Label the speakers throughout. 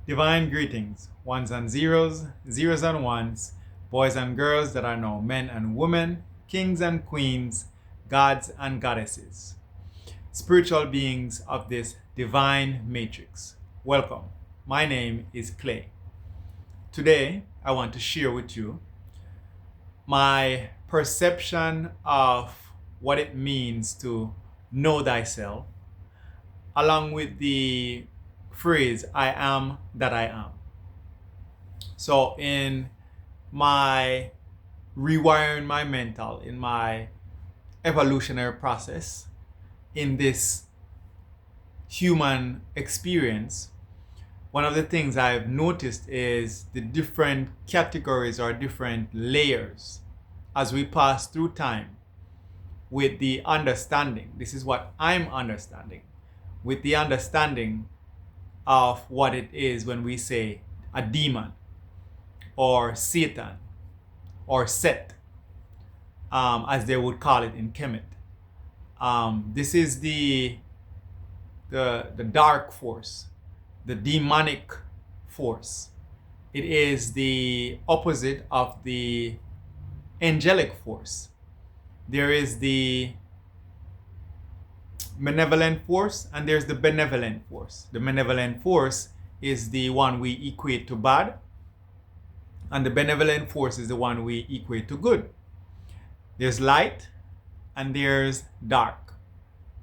Speaker 1: Divine greetings, ones and zeros, zeros and ones, boys and girls that are now men and women, kings and queens, gods and goddesses, spiritual beings of this divine matrix. Welcome. My name is Clay. Today, I want to share with you my perception of what it means to know thyself, along with the phrase, I am that I am. So, in my rewiring my mental, in my evolutionary process, in this human experience, one of the things I've noticed is the different categories or different layers as we pass through time with the understanding. This is what I'm understanding, with the understanding of what it is when we say a demon or Satan or Set, as they would call it in Kemet. This is the dark force, the demonic force. It is the opposite of the angelic force. There is the malevolent force and there's the benevolent force. The malevolent force is the one we equate to bad, and the benevolent force is the one we equate to good. There's light and there's dark.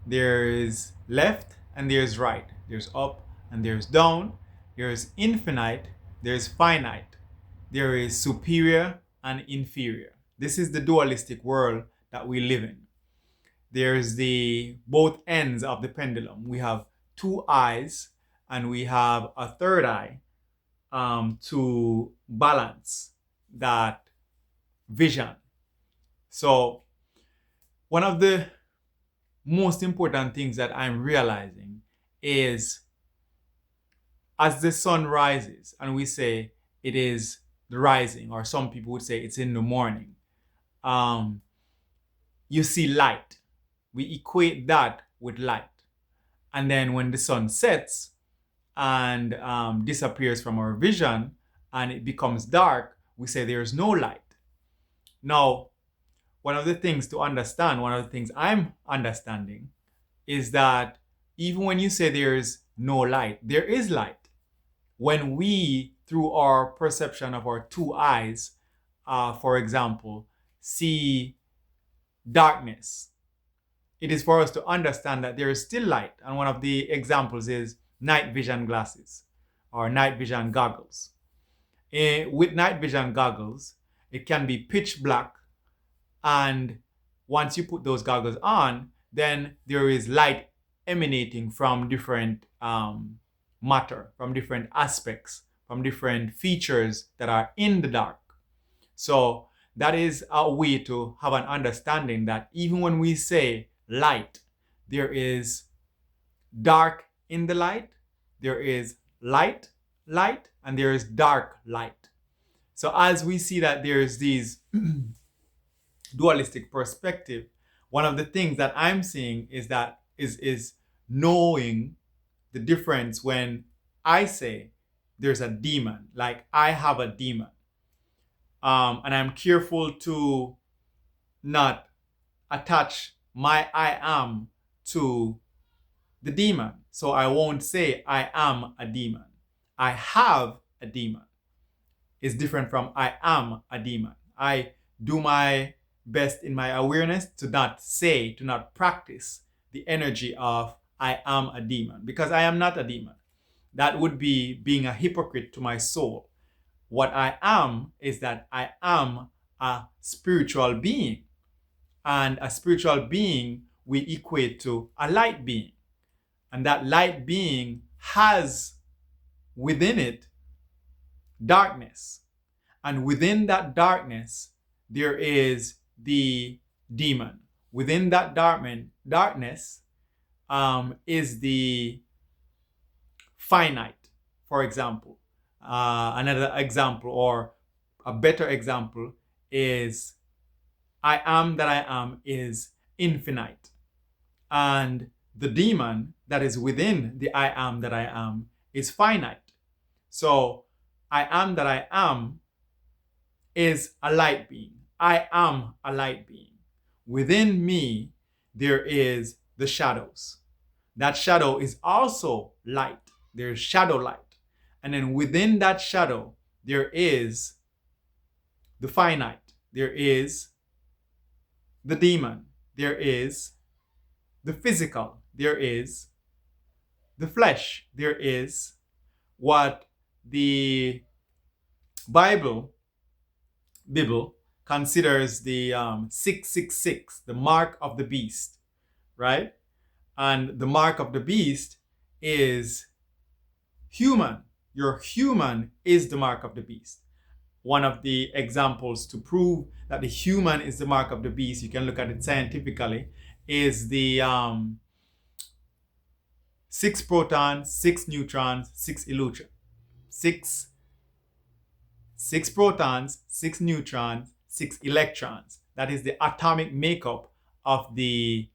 Speaker 1: There's left and there's right. There's up and there's down. There's infinite, there's finite. There is superior and inferior. This is the dualistic world that we live in. There's the both ends of the pendulum. We have two eyes and we have a third eye to balance that vision. So one of the most important things that I'm realizing is as the sun rises, and we say it is the rising, or some people would say it's in the morning, you see light. We equate that with light. And then when the sun sets and disappears from our vision and it becomes dark, we say there's no light. Now, one of the things to understand, one of the things I'm understanding, is that even when you say there's no light, there is light. When we, through our perception of our two eyes, for example, see darkness, it is for us to understand that there is still light. And one of the examples is night vision glasses or night vision goggles. With night vision goggles, it can be pitch black. And once you put those goggles on, then there is light emanating from different matter, from different aspects, from different features that are in the dark. So that is a way to have an understanding that even when we say light, there is dark in the light, there is light, and there is dark light. So as we see that there's these dualistic perspective, one of the things that I'm seeing is that is knowing the difference when I say there's a demon, like I have a demon. And I'm careful to not attach my I am to the demon. So I won't say I am a demon. I have a demon. It's different from I am a demon. I do my best in my awareness to not practice the energy of I am a demon, because I am not a demon. That would be being a hypocrite to my soul. What I am is that I am a spiritual being. And a spiritual being we equate to a light being. And that light being has within it darkness. And within that darkness, there is the demon. Within that darkness is the finite, for example. Another example, or a better example, is I am that I am is infinite. And the demon that is within the I am that I am is finite. So I am that I am is a light being. I am a light being. Within me, there is the shadows. That shadow is also light. There's shadow light. And then within that shadow, there is the finite. There is the demon. There is the physical. There is the flesh. There is what the Bible considers the 666, the mark of the beast, right? And the mark of the beast is human. Your human is the mark of the beast. One of the examples to prove that the human is the mark of the beast, you can look at it scientifically, is the 6 protons, 6 neutrons, 6 electrons. 6 protons, 6 neutrons, 6 electrons. That is the atomic makeup of the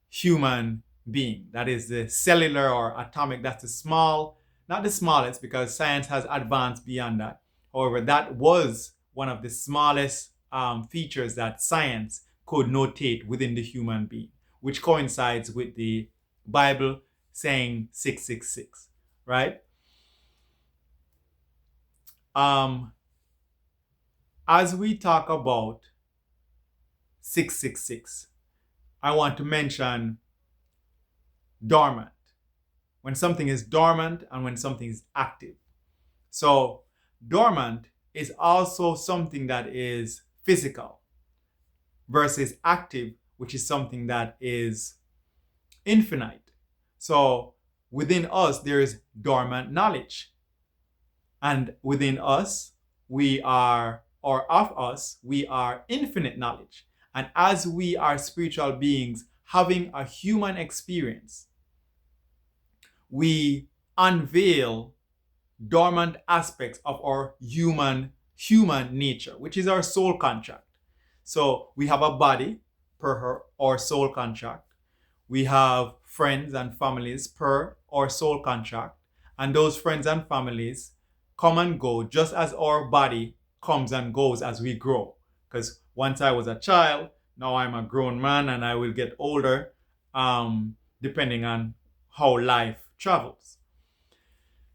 Speaker 1: human being. That is the cellular or atomic. That's the small, not the smallest, because science has advanced beyond that. However, that was one of the smallest features that science could notate within the human being, which coincides with the Bible saying 666, right? As we talk about 666, I want to mention dormant. When something is dormant and when something is active. So dormant is also something that is physical versus active, which is something that is infinite. So within us, there is dormant knowledge. And within us, we are, or of us, we are infinite knowledge. And as we are spiritual beings having a human experience, we unveil dormant aspects of our human nature, which is our soul contract. So we have a body per our soul contract. We have friends and families per our soul contract. And those friends and families come and go just as our body comes and goes as we grow. Because once I was a child, now I'm a grown man and I will get older depending on how life travels.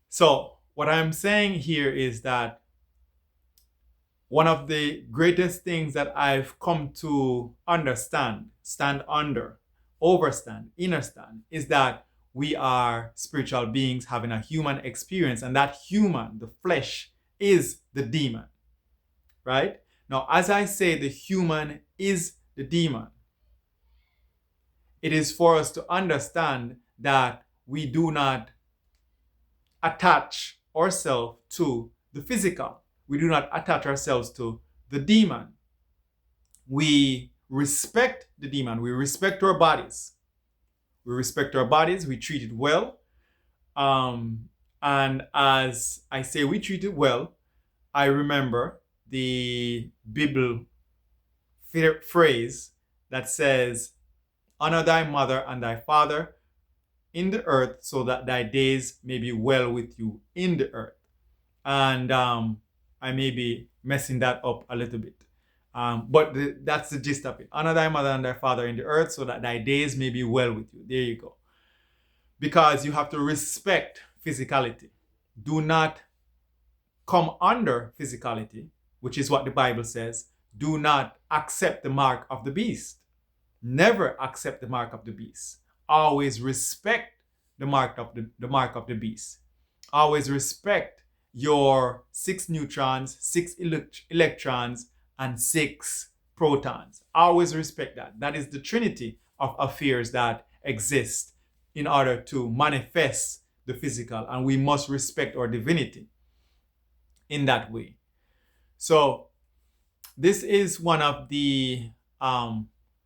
Speaker 1: So what I'm saying here is that one of the greatest things that I've come to understand, stand under, overstand, understand, is that we are spiritual beings having a human experience, and that human, the flesh, is the demon, right? Now, as I say, the human is the demon. It is for us to understand that we do not attach ourselves to the physical. We do not attach ourselves to the demon. We respect the demon. We respect our bodies. We respect our bodies. We treat it well. And as I say, we treat it well, I remember the Bible phrase that says, honor thy mother and thy father in the earth, so that thy days may be well with you in the earth. And I may be messing that up a little bit. But that's the gist of it. Honor thy mother and thy father in the earth, so that thy days may be well with you. There you go. Because you have to respect physicality. Do not come under physicality, which is what the Bible says. Do not accept the mark of the beast. Never accept the mark of the beast. Always respect the mark of the beast. Always respect your 6 neutrons, 6 electrons, and 6 protons. Always respect that. That is the trinity of affairs that exist in order to manifest the physical, and we must respect our divinity in that way. So this is one of the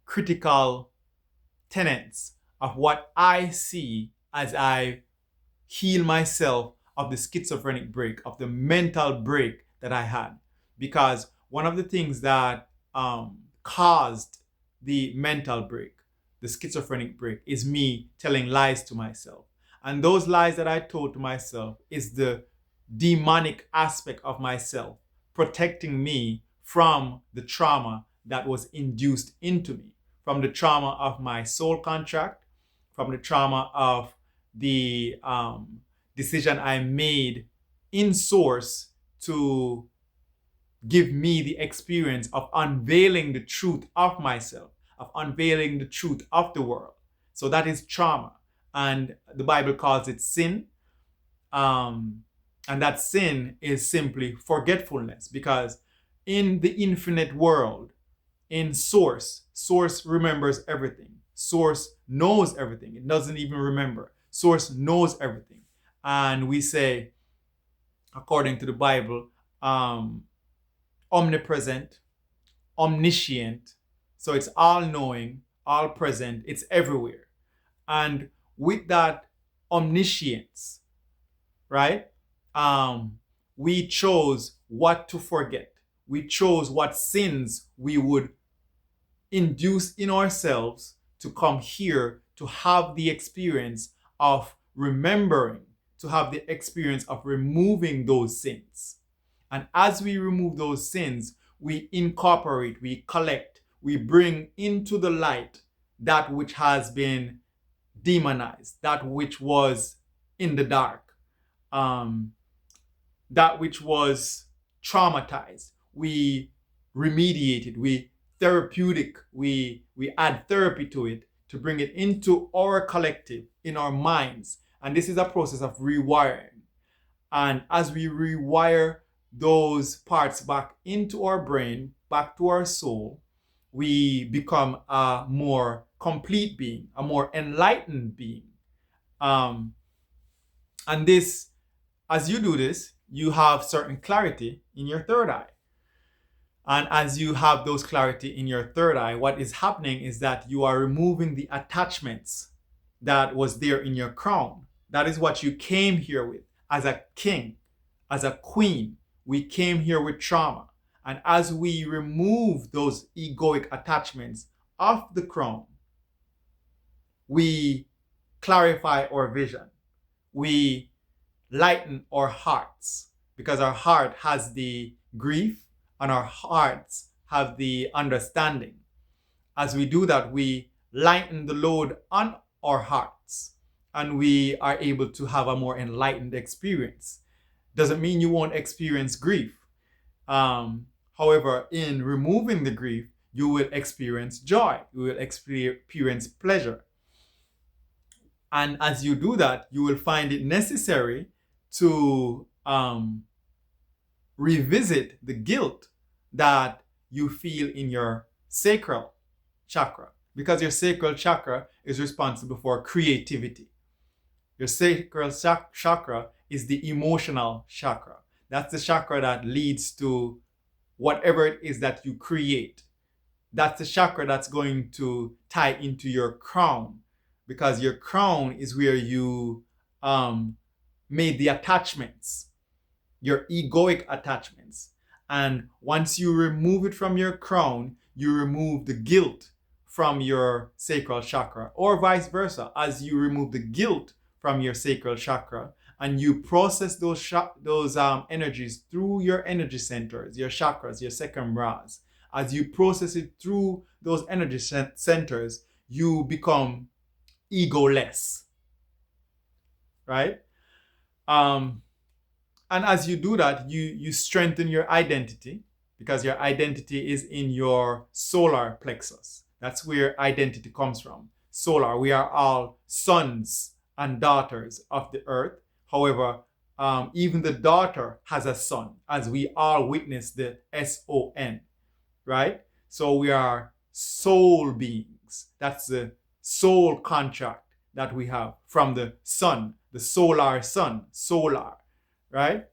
Speaker 1: critical tenets of what I see as I heal myself of the schizophrenic break, of the mental break that I had. Because one of the things that caused the mental break, the schizophrenic break, is me telling lies to myself. And those lies that I told to myself is the demonic aspect of myself, protecting me from the trauma that was induced into me, from the trauma of my soul contract, from the trauma of the decision I made in source to give me the experience of unveiling the truth of myself, of unveiling the truth of the world. So that is trauma. And the Bible calls it sin. And that sin is simply forgetfulness, because in the infinite world, in source remembers everything. Source knows everything. It doesn't even remember. Source knows everything. And we say, according to the Bible, omnipresent, omniscient. So it's all knowing, all present, it's everywhere. And with that omniscience, right? We chose what to forget. We chose what sins we would induce in ourselves to come here to have the experience of remembering, to have the experience of removing those sins. And as we remove those sins, we incorporate, we collect, we bring into the light that which has been demonized, that which was in the dark, that which was traumatized. We remediate it, we therapeutic, we add therapy to it to bring it into our collective, in our minds. And this is a process of rewiring. And as we rewire those parts back into our brain, back to our soul, we become a more complete being, a more enlightened being. And this, as you do this, you have certain clarity in your third eye. And as you have those clarity in your third eye, what is happening is that you are removing the attachments that was there in your crown. That is what you came here with as a king, as a queen. We came here with trauma. And as we remove those egoic attachments off the crown, we clarify our vision. We lighten our hearts, because our heart has the grief and our hearts have the understanding. As we do that, we lighten the load on our hearts and we are able to have a more enlightened experience. Doesn't mean you won't experience grief. However, in removing the grief, you will experience joy. You will experience pleasure. And as you do that, you will find it necessary to revisit the guilt that you feel in your sacral chakra, because your sacral chakra is responsible for creativity. Your sacral chakra is the emotional chakra. That's the chakra that leads to whatever it is that you create. That's the chakra that's going to tie into your crown, because your crown is where you made the attachments, your egoic attachments. And once you remove it from your crown, you remove the guilt from your sacral chakra, or vice versa. As you remove the guilt from your sacral chakra and you process those energies through your energy centers, your chakras, your SEHKEMRAS, as you process it through those energy centers, you become egoless, right? And as you do that, you strengthen your identity, because your identity is in your solar plexus. That's where identity comes from. Solar. We are all sons and daughters of the earth. However, even the daughter has a son, as we all witness the SON, right? So we are soul beings. That's the soul contract that we have from the sun, the solar sun, solar, right?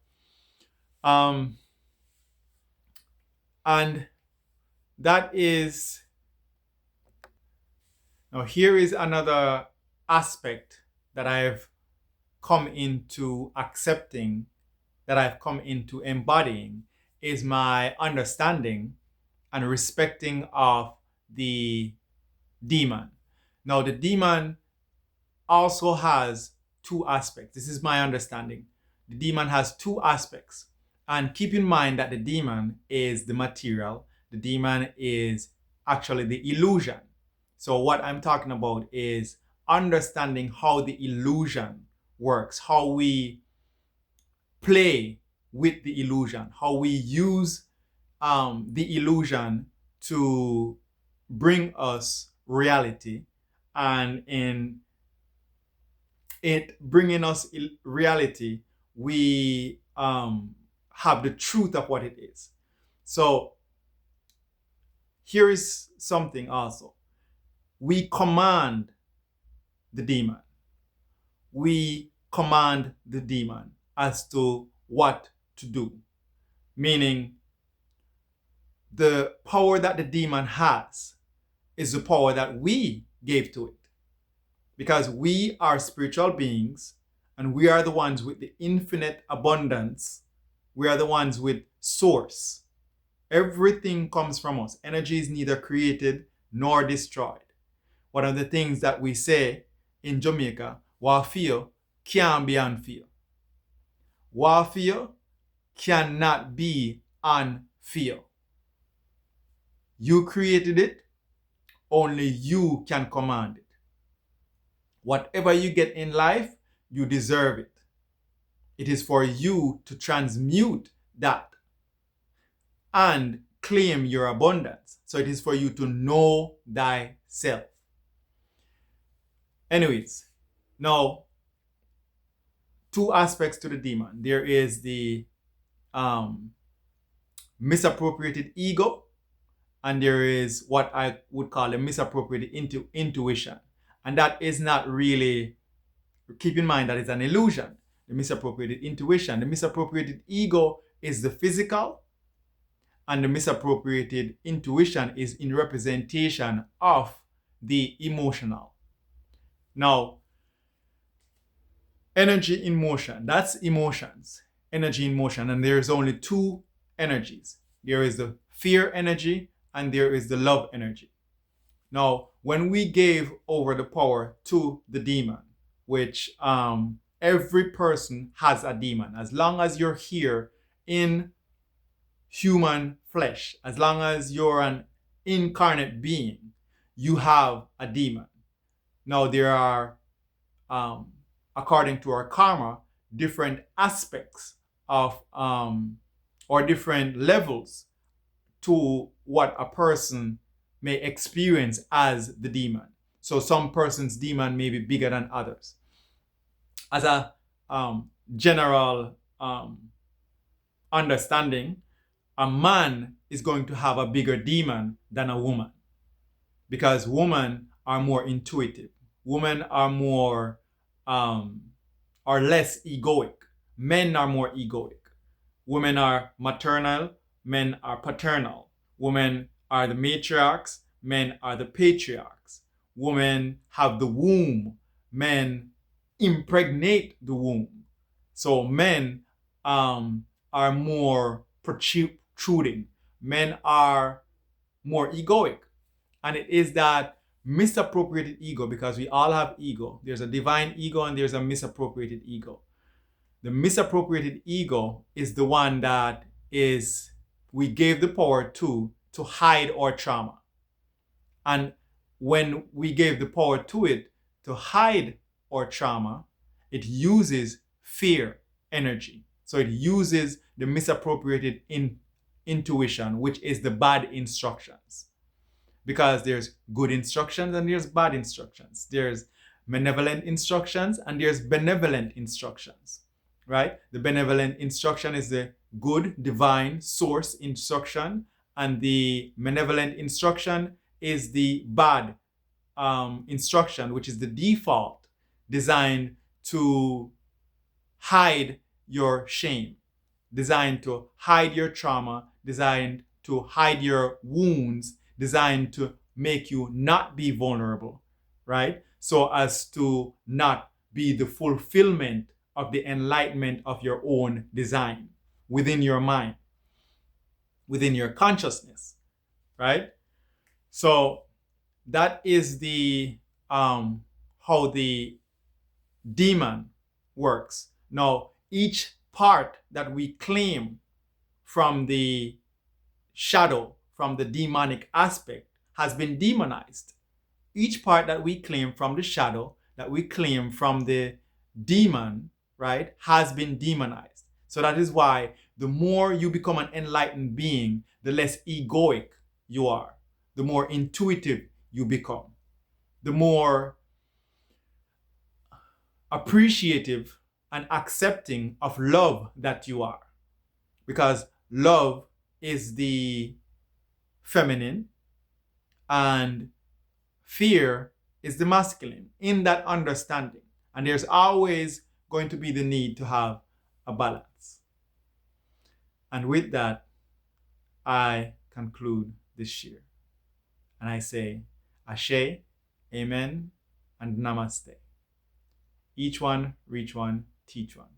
Speaker 1: And that is, now here is another aspect that I've come into accepting, that I've come into embodying, is my understanding and respecting of the demon. Now, the demon also has two aspects. This is my understanding. the demon has two aspects. And keep in mind that the demon is the material. The demon is actually the illusion. So what I'm talking about is understanding how the illusion works, how we play with the illusion, how we use the illusion to bring us reality, and in it bringing us reality, we have the truth of what it is. So here is something also. We command the demon. We command the demon as to what to do. Meaning, the power that the demon has is the power that we gave to it. Because we are spiritual beings and we are the ones with the infinite abundance. We are the ones with source. Everything comes from us. Energy is neither created nor destroyed. One of the things that we say in Jamaica, wafio can't be unfeel. Wafio cannot be unfeel. You created it, only you can command it. Whatever you get in life, you deserve it. It is for you to transmute that and claim your abundance. So it is for you to know thyself. Anyways, now, two aspects to the demon. There is the misappropriated ego, and there is what I would call a misappropriated intuition. And that is not really, keep in mind that it's an illusion. The misappropriated intuition, the misappropriated ego is the physical, and the misappropriated intuition is in representation of the emotional. Now, energy in motion, that's emotions, energy in motion. And there's only two energies. There is the fear energy and there is the love energy. Now, when we gave over the power to the demon, which every person has a demon. As long as you're here in human flesh, as long as you're an incarnate being, you have a demon. Now, there are, according to our karma, different aspects of, or different levels to what a person may experience as the demon. So some person's demon may be bigger than others. As a general understanding, a man is going to have a bigger demon than a woman, because women are more intuitive. Women are more, are less egoic. Men are more egoic. Women are maternal, men are paternal. Women are the matriarchs, men are the patriarchs. Women have the womb, men impregnate the womb. So men are more protruding. Men are more egoic. And it is that misappropriated ego, because we all have ego. There's a divine ego and there's a misappropriated ego. The misappropriated ego is the one that is, we gave the power to hide our trauma. And when we gave the power to it to hide our trauma, it uses fear energy. So it uses the misappropriated intuition, which is the bad instructions. Because there's good instructions and there's bad instructions. There's malevolent instructions and there's benevolent instructions, right? The benevolent instruction is the good divine source instruction, and the malevolent instruction is the bad instruction, which is the default, designed to hide your shame, designed to hide your trauma, designed to hide your wounds, designed to make you not be vulnerable, right? So as to not be the fulfillment of the enlightenment of your own design within your mind, within your consciousness, right? So that is the how the demon works. Now, each part that we claim from the shadow, from the demonic aspect, has been demonized. Each part that we claim from the shadow, that we claim from the demon, right, has been demonized. So that is why the more you become an enlightened being, the less egoic you are, the more intuitive you become, the more appreciative and accepting of love that you are. Because love is the feminine and fear is the masculine in that understanding. And there's always going to be the need to have a balance. And with that, I conclude this share. And I say, Ashe, Amen, and Namaste. Each one, reach one, teach one.